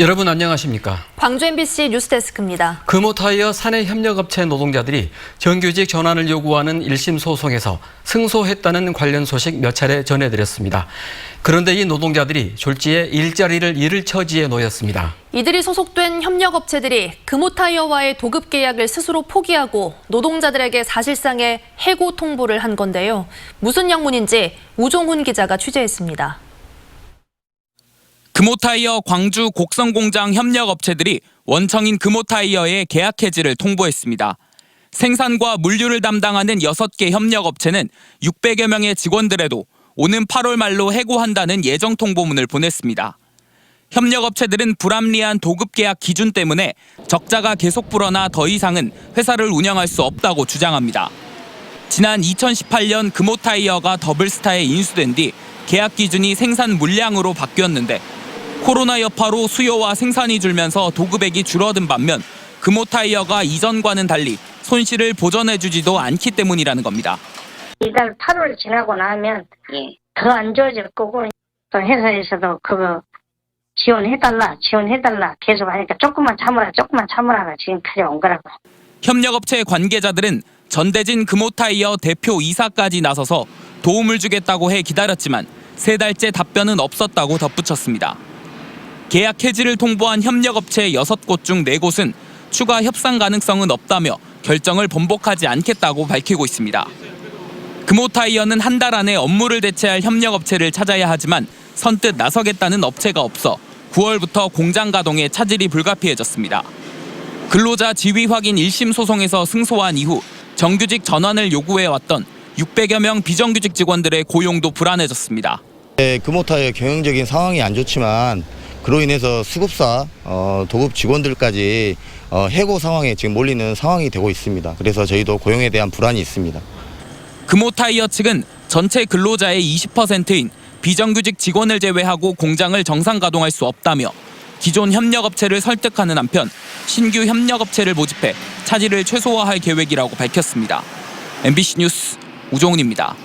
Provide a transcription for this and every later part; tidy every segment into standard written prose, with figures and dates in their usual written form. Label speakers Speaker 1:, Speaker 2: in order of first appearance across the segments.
Speaker 1: 여러분 안녕하십니까?
Speaker 2: 광주 MBC 뉴스데스크입니다.
Speaker 1: 금호타이어 사내협력업체 노동자들이 정규직 전환을 요구하는 1심 소송에서 승소했다는 관련 소식 몇 차례 전해드렸습니다. 그런데 이 노동자들이 졸지에 일자리를 잃을 처지에 놓였습니다.
Speaker 2: 이들이 소속된 협력업체들이 금호타이어와의 도급 계약을 스스로 포기하고 노동자들에게 사실상의 해고 통보를 한 건데요. 무슨 영문인지 우종훈 기자가 취재했습니다.
Speaker 3: 금호타이어 광주 곡성공장 협력업체들이 원청인 금호타이어의 계약 해지를 통보했습니다. 생산과 물류를 담당하는 6개 협력업체는 600여 명의 직원들에도 오는 8월 말로 해고한다는 예정 통보문을 보냈습니다. 협력업체들은 불합리한 도급 계약 기준 때문에 적자가 계속 불어나 더 이상은 회사를 운영할 수 없다고 주장합니다. 지난 2018년 금호타이어가 더블스타에 인수된 뒤 계약 기준이 생산 물량으로 바뀌었는데 코로나 여파로 수요와 생산이 줄면서 도급액이 줄어든 반면 금호타이어가 이전과는 달리 손실을 보전해주지도 않기 때문이라는 겁니다.
Speaker 4: 이달 8월 지나고 나면 더 안 좋아질 거고 또 회사에서도 그거 지원해달라 계속 하니까 조금만 참으라가 지금까지 온 거라고.
Speaker 3: 협력업체 관계자들은 전대진 금호타이어 대표 이사까지 나서서 도움을 주겠다고 해 기다렸지만 3달째 답변은 없었다고 덧붙였습니다. 계약 해지를 통보한 협력업체 6곳 중 4곳은 추가 협상 가능성은 없다며 결정을 번복하지 않겠다고 밝히고 있습니다. 금호타이어는 한 달 안에 업무를 대체할 협력업체를 찾아야 하지만 선뜻 나서겠다는 업체가 없어 9월부터 공장 가동에 차질이 불가피해졌습니다. 근로자 지위 확인 1심 소송에서 승소한 이후 정규직 전환을 요구해왔던 600여 명 비정규직 직원들의 고용도 불안해졌습니다.
Speaker 5: 금호타이어 경영적인 상황이 안 좋지만 그로 인해서 수급사, 도급 직원들까지 해고 상황에 지금 몰리는 상황이 되고 있습니다. 그래서 저희도 고용에 대한 불안이 있습니다.
Speaker 3: 금호타이어 측은 전체 근로자의 20%인 비정규직 직원을 제외하고 공장을 정상 가동할 수 없다며 기존 협력업체를 설득하는 한편 신규 협력업체를 모집해 차질을 최소화할 계획이라고 밝혔습니다. MBC 뉴스 우종훈입니다.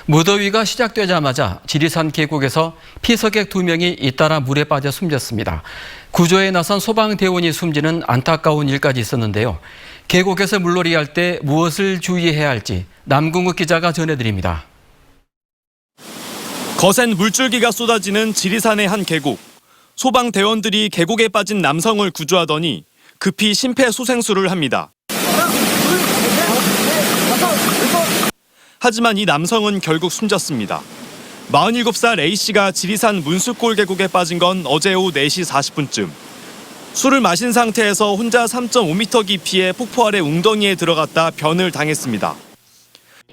Speaker 1: 무더위가 시작되자마자 지리산 계곡에서 피서객 2명이 잇따라 물에 빠져 숨졌습니다. 구조에 나선 소방대원이 숨지는 안타까운 일까지 있었는데요. 계곡에서 물놀이할 때 무엇을 주의해야 할지 남궁욱 기자가 전해드립니다.
Speaker 6: 거센 물줄기가 쏟아지는 지리산의 한 계곡. 소방대원들이 계곡에 빠진 남성을 구조하더니 급히 심폐소생술을 합니다. 하지만 이 남성은 결국 숨졌습니다. 47살 A씨가 지리산 문수골 계곡에 빠진 건 어제 오후 4시 40분쯤. 술을 마신 상태에서 혼자 3.5m 깊이의 폭포 아래 웅덩이에 들어갔다 변을 당했습니다.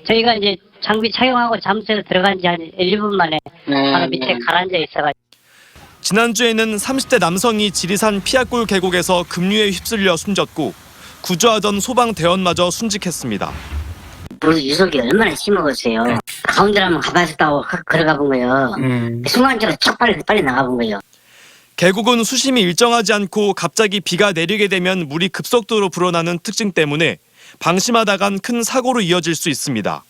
Speaker 4: 저희가 이제 장비 착용하고 잠수해서 들어간 지 한 1-2분 만에 바로 밑에 가라앉아 있어가지고.
Speaker 6: 지난주에는 30대 남성이 지리산 피아골 계곡에서 급류에 휩쓸려 숨졌고 구조하던 소방대원마저 순직했습니다.
Speaker 4: 물 유속이 얼마나 심하겠어요. 가운데로 한번 가봤었다고 걸어가 본 거예요. 순간적으로 쫙 빨리 나가본 거예요.
Speaker 6: 계곡은 수심이 일정하지 않고 갑자기 비가 내리게 되면 물이 급속도로 불어나는 특징 때문에 방심하다간 큰 사고로 이어질 수 있습니다.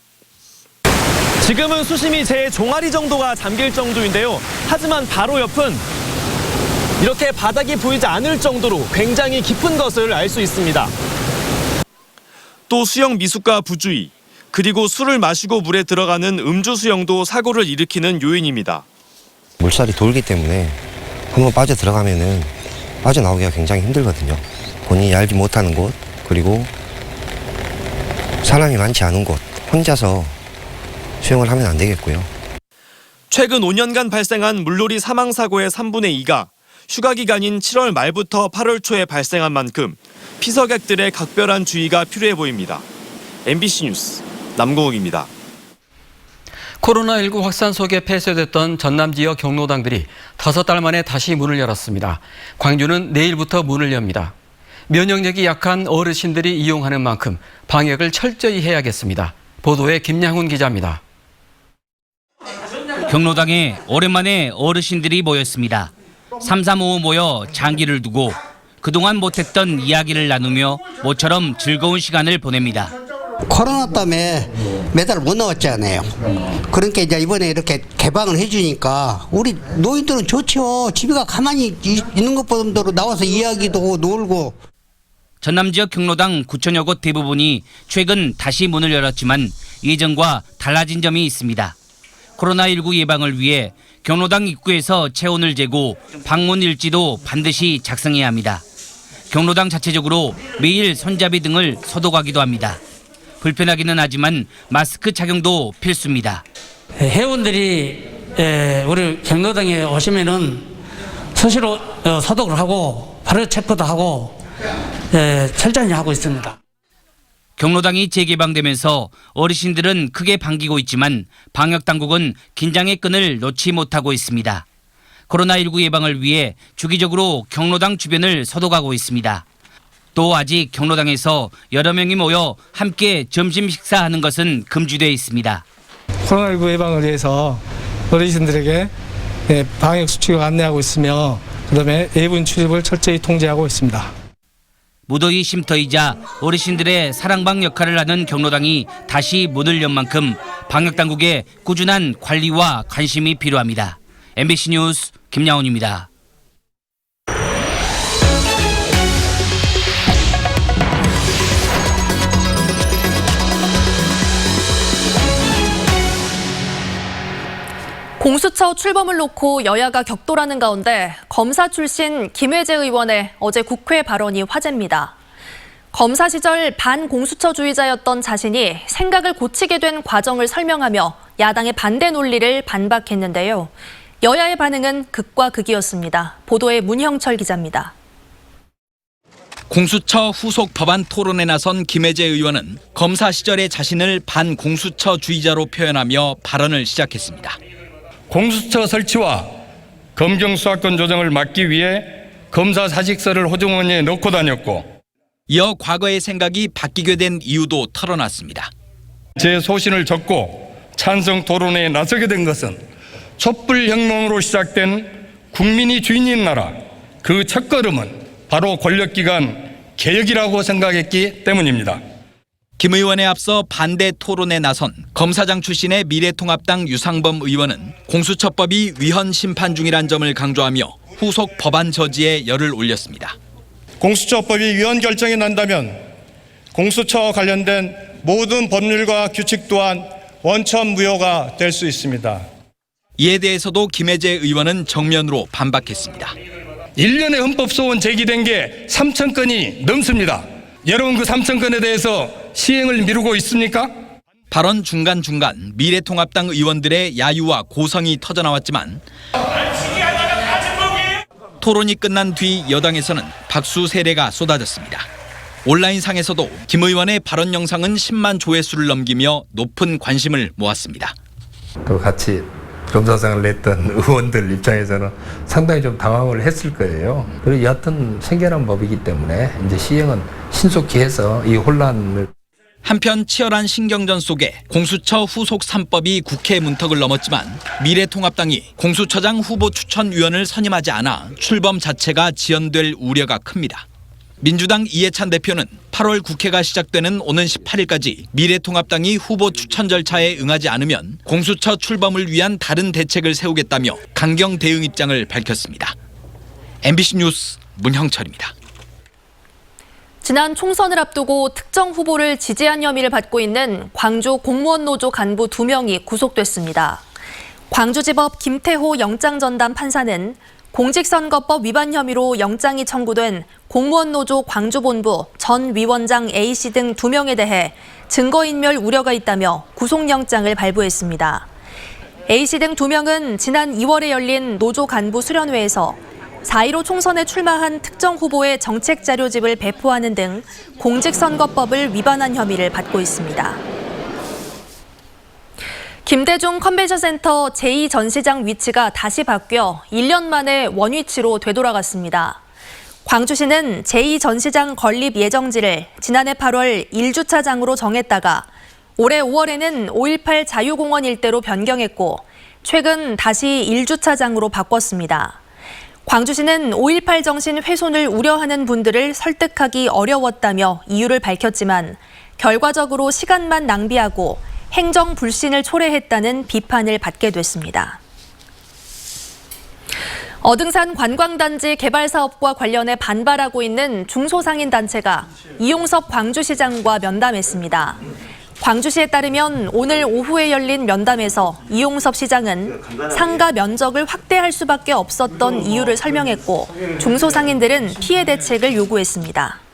Speaker 7: 지금은 수심이 제 종아리 정도가 잠길 정도인데요. 하지만 바로 옆은 이렇게 바닥이 보이지 않을 정도로 굉장히 깊은 것을 알 수 있습니다.
Speaker 6: 또 수영 미숙과 부주의, 그리고 술을 마시고 물에 들어가는 음주 수영도 사고를 일으키는 요인입니다.
Speaker 8: 물살이 돌기 때문에 한번 빠져 들어가면은 빠져나오기가 굉장히 힘들거든요. 본인이 알지 못하는 곳, 그리고 사람이 많지 않은 곳, 혼자서 수영을 하면 안 되겠고요.
Speaker 6: 최근 5년간 발생한 물놀이 사망사고의 3분의 2가 휴가 기간인 7월 말부터 8월 초에 발생한 만큼 피서객들의 각별한 주의가 필요해 보입니다. MBC 뉴스 남궁욱입니다.
Speaker 1: 코로나19 확산 속에 폐쇄됐던 전남 지역 경로당들이 5달 만에 다시 문을 열었습니다. 광주는 내일부터 문을 엽니다. 면역력이 약한 어르신들이 이용하는 만큼 방역을 철저히 해야겠습니다. 보도에 김양훈 기자입니다.
Speaker 9: 경로당에 오랜만에 어르신들이 모였습니다. 3-3-5 모여 장기를 두고 그동안 못했던 이야기를 나누며 모처럼 즐거운 시간을 보냅니다.
Speaker 10: 코로나 때문에 메달을 못 나왔잖아요. 그러니까 이제 이번에 이렇게 개방을 해주니까 우리 노인들은 좋죠. 집에가 가만히 있는 것보다도 나와서 이야기도 하고 놀고.
Speaker 9: 전남 지역 경로당 9천여 곳 대부분이 최근 다시 문을 열었지만 예전과 달라진 점이 있습니다. 코로나19 예방을 위해 경로당 입구에서 체온을 재고 방문 일지도 반드시 작성해야 합니다. 경로당 자체적으로 매일 손잡이 등을 소독하기도 합니다. 불편하기는 하지만 마스크 착용도 필수입니다.
Speaker 11: 회원들이 우리 경로당에 오시면은 수시로 소독을 하고 발열 체크도 하고 철저히 하고 있습니다.
Speaker 9: 경로당이 재개방되면서 어르신들은 크게 반기고 있지만 방역당국은 긴장의 끈을 놓지 못하고 있습니다. 코로나19 예방을 위해 주기적으로 경로당 주변을 소독하고 있습니다. 또 아직 경로당에서 여러 명이 모여 함께 점심 식사하는 것은 금지되어 있습니다.
Speaker 12: 코로나19 예방을 위해서 어르신들에게 방역 수칙을 안내하고 있으며 그다음에 외부인 출입을 철저히 통제하고 있습니다.
Speaker 9: 무더위 쉼터이자 어르신들의 사랑방 역할을 하는 경로당이 다시 문을 연 만큼 방역당국의 꾸준한 관리와 관심이 필요합니다. MBC 뉴스 김양훈입니다.
Speaker 2: 공수처 출범을 놓고 여야가 격돌하는 가운데 검사 출신 김혜재 의원의 어제 국회 발언이 화제입니다. 검사 시절 반공수처주의자였던 자신이 생각을 고치게 된 과정을 설명하며 야당의 반대 논리를 반박했는데요. 여야의 반응은 극과 극이었습니다. 보도에 문형철 기자입니다.
Speaker 3: 공수처 후속 법안 토론에 나선 김혜재 의원은 검사 시절의 자신을 반공수처주의자로 표현하며 발언을 시작했습니다.
Speaker 13: 공수처 설치와 검경 수사권 조정을 막기 위해 검사 사직서를 호주머니에 넣고 다녔고,
Speaker 3: 이어 과거의 생각이 바뀌게 된 이유도 털어놨습니다.
Speaker 13: 제 소신을 적고 찬성 토론에 나서게 된 것은 촛불혁명으로 시작된 국민이 주인인 나라, 그 첫걸음은 바로 권력기관 개혁이라고 생각했기 때문입니다.
Speaker 3: 김 의원에 앞서 반대 토론에 나선 검사장 출신의 미래통합당 유상범 의원은 공수처법이 위헌 심판 중이란 점을 강조하며 후속 법안 저지에 열을 올렸습니다.
Speaker 14: 공수처법이 위헌 결정이 난다면 공수처와 관련된 모든 법률과 규칙 또한 원천무효가 될 수 있습니다.
Speaker 3: 이에 대해서도 김혜재 의원은 정면으로 반박했습니다.
Speaker 13: 1년에 헌법소원 제기된 게 3천 건이 넘습니다. 여러분 그 3천 건에 대해서 시행을 미루고 있습니까?
Speaker 3: 발언 중간중간 미래통합당 의원들의 야유와 고성이 터져나왔지만 토론이 끝난 뒤 여당에서는 박수 세례가 쏟아졌습니다. 온라인상에서도 김 의원의 발언 영상은 10만 조회수를 넘기며 높은 관심을 모았습니다.
Speaker 15: 또 같이 검사장을 냈던 의원들 입장에서는 상당히 좀 당황을 했을 거예요. 그리고 여하튼 생겨난 법이기 때문에 이제 시행은 신속히 해서 이 혼란을.
Speaker 3: 한편 치열한 신경전 속에 공수처 후속 3법이 국회 문턱을 넘었지만 미래통합당이 공수처장 후보 추천위원을 선임하지 않아 출범 자체가 지연될 우려가 큽니다. 민주당 이해찬 대표는 8월 국회가 시작되는 오는 18일까지 미래통합당이 후보 추천 절차에 응하지 않으면 공수처 출범을 위한 다른 대책을 세우겠다며 강경 대응 입장을 밝혔습니다. MBC 뉴스 문형철입니다.
Speaker 2: 지난 총선을 앞두고 특정 후보를 지지한 혐의를 받고 있는 광주 공무원 노조 간부 2명이 구속됐습니다. 광주지법 김태호 영장전담 판사는 공직선거법 위반 혐의로 영장이 청구된 공무원 노조 광주본부 전 위원장 A씨 등 2명에 대해 증거인멸 우려가 있다며 구속영장을 발부했습니다. A씨 등 2명은 지난 2월에 열린 노조 간부 수련회에서 4.15 총선에 출마한 특정 후보의 정책 자료집을 배포하는 등 공직선거법을 위반한 혐의를 받고 있습니다. 김대중 컨벤션 센터 제2전시장 위치가 다시 바뀌어 1년 만에 원위치로 되돌아갔습니다. 광주시는 제2전시장 건립 예정지를 지난해 8월 1주차장으로 정했다가 올해 5월에는 5.18 자유공원 일대로 변경했고 최근 다시 1주차장으로 바꿨습니다. 광주시는 5.18 정신 훼손을 우려하는 분들을 설득하기 어려웠다며 이유를 밝혔지만 결과적으로 시간만 낭비하고 행정 불신을 초래했다는 비판을 받게 됐습니다. 어등산 관광단지 개발 사업과 관련해 반발하고 있는 중소상인단체가 이용섭 광주시장과 면담했습니다. 광주시에 따르면 오늘 오후에 열린 면담에서 이용섭 시장은 상가 면적을 확대할 수밖에 없었던 이유를 설명했고 중소상인들은 피해 대책을 요구했습니다.